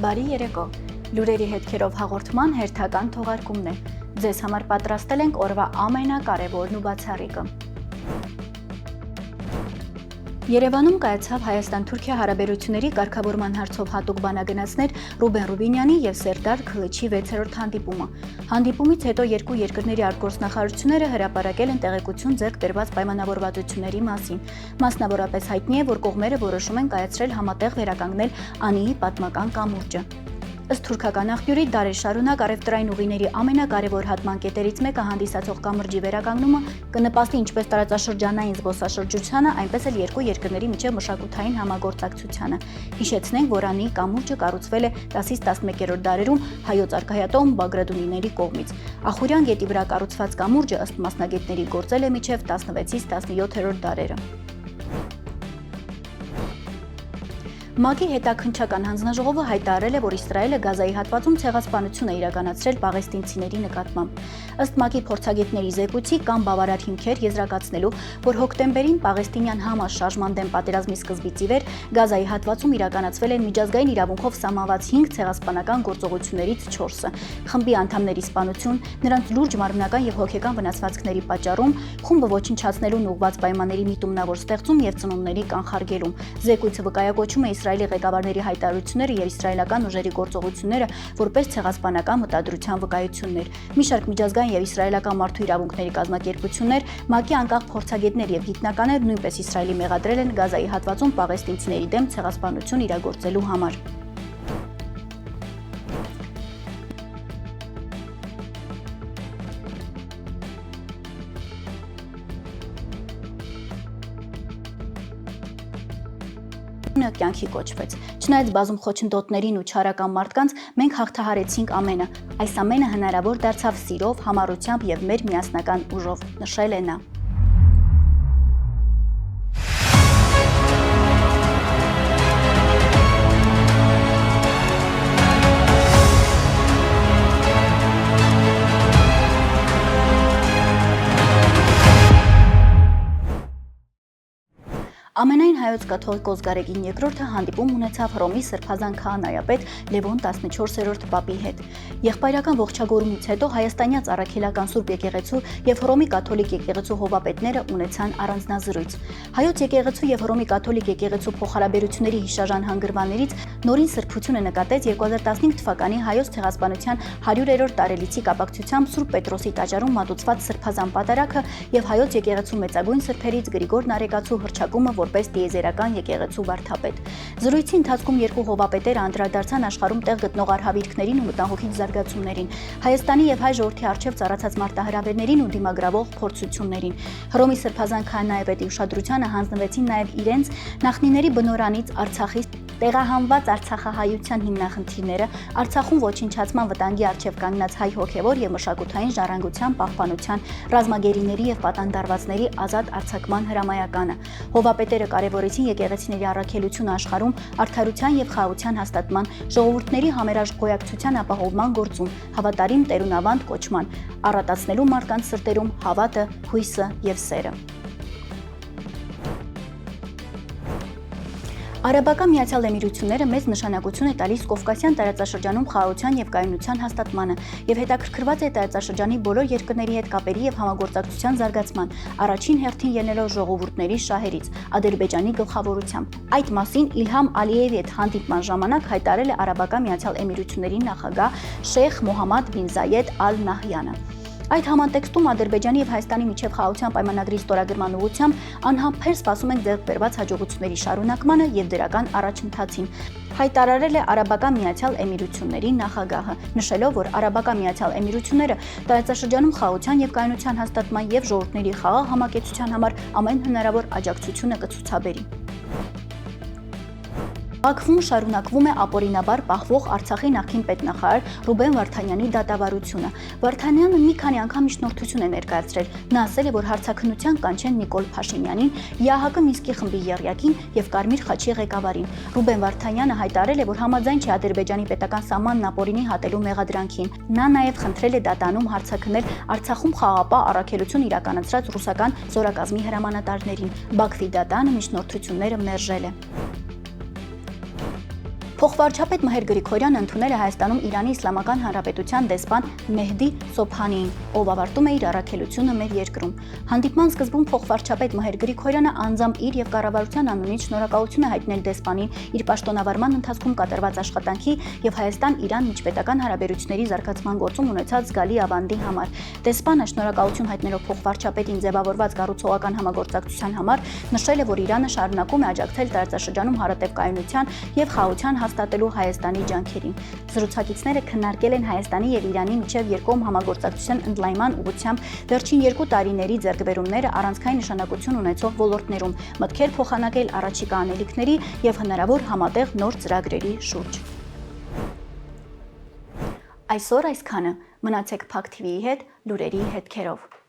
Բարի երեկո, լուրերի հետքերով հաղորդման հերթական թողարկումն է, ձեզ համար պատրաստել ենք օրվա ամենակարևորն ու բացառիկը։ Երևանում կայացավ Հայաստան-Թուրքիա հարաբերությունների կարգավորման հարցով հատուկ բանագնացներ Ռուբեն Ռուբինյանի եւ Սերդար Քլիչի 6-րդ հանդիպումը։ Հանդիպումից հետո երկու երկրների արտգործնախարարությունները հրապարակել են տեղեկություն ձեռք բերված պայմանավորվածությունների մասին։ Մասնավորապես հայտնի է, որ կողմերը որոշում են կայացրել համատեղ վերականգնել Անիի պատմական կամուրջը։ Ըստ թուրքական աղբյուրի դարեր շարունակ առևտրային ուղիների ամենակարևոր հատման կետերից մեկը հանդիսացող կամրջի վերականգնումը կնպաստի ինչպես տարածաշրջանային զբոսաշրջությանը, այնպես էլ երկու երկրների միջև մշակութային համագործակցությանը։ Հիշեցնենք, որ Անիի կամուրջը կառուցվել է 10-ից 11-րդ դարերում հայոց արքայատոմ Բագրատունիների կողմից։ Ախուրյան գետի վրա կառուցված կամուրջը ըստ մասնագետների գործել է մինչև 16-ից 17-րդ դարերը։ ՄԱԿ-ի հետաքննչական հանձնաժողովը հայտարարել է, որ Իսրայելը Գազայի հատվածում ցեղասպանություն է իրականացրել պաղեստինցիների նկատմամբ։ Ըստ ՄԱԿ-ի փորձագետների զեկույցի կան բավարար հիմքեր եզրակացնելու, որ հոկտեմբերին պաղեստինյան Համաս շարժման դեմ պատերազմի սկզբից ի վեր Գազայի հատվածում իրականացվել են միջազգային իրավունքով սահմանված 5 ցեղասպանական գործողություններից 4-ը։ Խմբի անդամների սպանություն, նրանց լուրջ մարմնական եւ հոգեկան վնասվածքների պատճառում, խումբը ոչնչացնելուն ուղղված պայմանների միտումնավոր ստեղծում եւ ծնունդների կանխարգելում։ Զեկույցը վկայակոչում է Իսրայելի ղեկավարների հայտարարությունները եւ իսրայելական ուժերի գործողությունները որպես ցեղասպանական մտադրության վկայություններ։ Մի շարք միջազգային եւ իսրայելական մարդու իրավունքների կազմակերպություններ, ՄԱԿ-ի անկախ փորձագետներ եւ գիտնականներ նույնպես Իսրայելի մեղադրել են Գազայի հատվածում պաղեստինցիների դեմ ցեղասպանություն իրագործելու համար։ Կյանքի կոչվեց։ Չնայած բազում խոչընդոտներին ու չարական մարդկանց, մենք հաղթահարեցինք ամենը։ Այս ամենը հնարավոր դարձավ սիրով, համառությամբ եւ մեր միասնական ուժով, նշել է նա։ Ամենայն հայոց կաթողիկոս Գարեգին II հանդիպում ունեցավ Հռոմի սրբազան քահանայապետ Լևոն 14-րդ պապի հետ։ Եղբայրական ողջագուրումից հետո հայաստանյաց առաքելական Սուրբ եկեղեցու եւ Հռոմի կաթոլիկ եկեղեցու հովապետները ունեցան առանձնազրույց։ Հայոց եկեղեցու եւ Հռոմի կաթոլիկ եկեղեցու փոխհարաբերությունների հիշաժան հանգրվաններից նորին սրբությունը նկատեց 2015 թվականի հայոց ցեղասպանության 100-րդ տարելիցի կապակցությամբ Սուրբ Պետրոսի տաճարում մատուցված սրբազան պատարագը եւ հայոց եկեղեցու մեծագույն սրբերից Գրիգոր Նարեկացու հռչակումը որպես տիեզերական եկեղեցու վարդապետ։ Զրույցի ընթացքում երկու հովապետերը անդրադարձան աշխարհում տեղ գտնող արհավիրքներին ու մտահոգիչ զարգացումներին, Հայաստանի եւ հայ ժողովրդի առջև ծառացած մարտահրավերներին ու դիմագրավող փորձություններին։ Հռոմի սրբազան քահանայապետի ուշադրությանը հանձնվեցին նաեւ իրենց նախնիների բնորանից Արցախից տեղահանված արցախահայության հիմնախնդիրները, Արցախում ոչնչացման վտանգի առջև կանգնած հայ հոգևոր եւ մշակութային ժառանգության պահպանության, ռազմագերիների եւ պատանդարվածների ազատ արձակման հրամայականը։ Հովապետերը կարևորեցին եկեղեցիների առաքելությունը աշխարհում արդարության եւ խաղաղության հաստատման, ժողովուրդների համերաշխ գոյակցության ապահովման գործում, հավատարիմ տերունավանդ կոչման, առատացնելու մարդկանց սրտերում հավատը, հույսը եւ սերը։ Արաբական Միացյալ Էմիրությունները մեծ նշանակություն է տալիս Կովկասյան տարածաշրջանում խաղաղության եւ կայունության հաստատմանը եւ հետաքրքրված է տարածաշրջանի բոլոր երկրների հետ կապերի եւ համագործակցության զարգացման, առաջին հերթին ելնելով ժողովուրդների շահերից, Ադրբեջանի գլխավորությամբ։ Այդ մասին Իլհամ Ալիևի հետ հանդիպման ժամանակ հայտարարել է Արաբական Միացյալ Էմիրությունների նախագահ Շեյխ Մոհամմադ բին Զայեդ Ալ Նահյանը։ Այդ համատեքստում Ադրբեջանի եւ Հայաստանի միջև խաղաղության պայմանագրի ստորագրման ուղղությամբ անհամբեր սպասում ենք ձեռք բերված հաջողությունների շարունակմանը եւ դրական առաջընթացին, հայտարարել է Արաբական Միացյալ Էմիրությունների նախագահը, նշելով, որ Արաբական Միացյալ Էմիրությունները տարածաշրջանում խաղաղության եւ կայունության հաստատման եւ ժողովուրդների խաղաղ համակեցության համար ամեն հնարավոր աջակցությունը կցուցաբերի։ Բաքվում շարունակվում է ապօրինաբար պահվող Արցախի նախկին պետնախարար Ռուբեն Վարդանյանի դատավարությունը։ Վարդանյանը մի քանի անգամ միջնորդություն է ներկայացրել։ Նա ասել է, որ հարցաքննության կանչեն Նիկոլ Փաշինյանին, ԵԱՀԿ Մինսկի խմբի եռյակին եւ Կարմիր խաչի ղեկավարին։ Ռուբեն Վարդանյանը հայտարարել է, որ համաձայն չէ Ադրբեջանի պետական սահմանն ապօրինի հատելու մեղադրանքին։ Նա նաեւ խնդրել է դատանում հարցաքննել Արցախում խաղաղապահ առաքելություն իրականացրած ռուսական զորակազմի հրամանատարներին։ Բաքվի դատանը միջնորդությունները մերժել է։ Փոխվարչապետ Մհեր Գրիգորյանը ընդունել է Հայաստանում Իրանի Իսլամական Հանրապետության դեսպան Մեհդի Սոբհանիին, ով ավարտում է իր առաքելությունը մեր երկրում։ Հանդիպման սկզբում փոխվարչապետ Մհեր Գրիգորյանը անձամբ իր եւ կառավարության անունից շնորհակալություն է հայտնել դեսպանին իր պաշտոնավարման ընթացքում կատարված աշխատանքի եւ Հայաստան-Իրան միջպետական հարաբերությունների զարգացման գործում ունեցած զգալի ավանդի համար։ Դեսպանը շնորհակալություն հայտնելով փոխվարչապետին ձևավորված կառուցողական համագործակցության համար նշել է, որ Իրանը շարունակում է աջակցել տարածաշրջանում հարատև կայունության եւ խաղաղության հաստատելու Հայաստանի ջանքերին։ Զրուցակիցները քննարկել են Հայաստանի եւ Իրանի միջև երկկողմ համագործակցության ընդլայնման ուղղությամբ վերջին 2 տարիների ձեռքբերումները առանցքային նշանակություն ունեցող ոլորտներում, մտքեր փոխանակել առաջիկա անելիքների եւ հնարավոր համատեղ նոր ծրագրերի շուրջ։ Այսօր այսքանը։ Մնացեք Փակ TV-ի հետ, լուրերի հետքերով։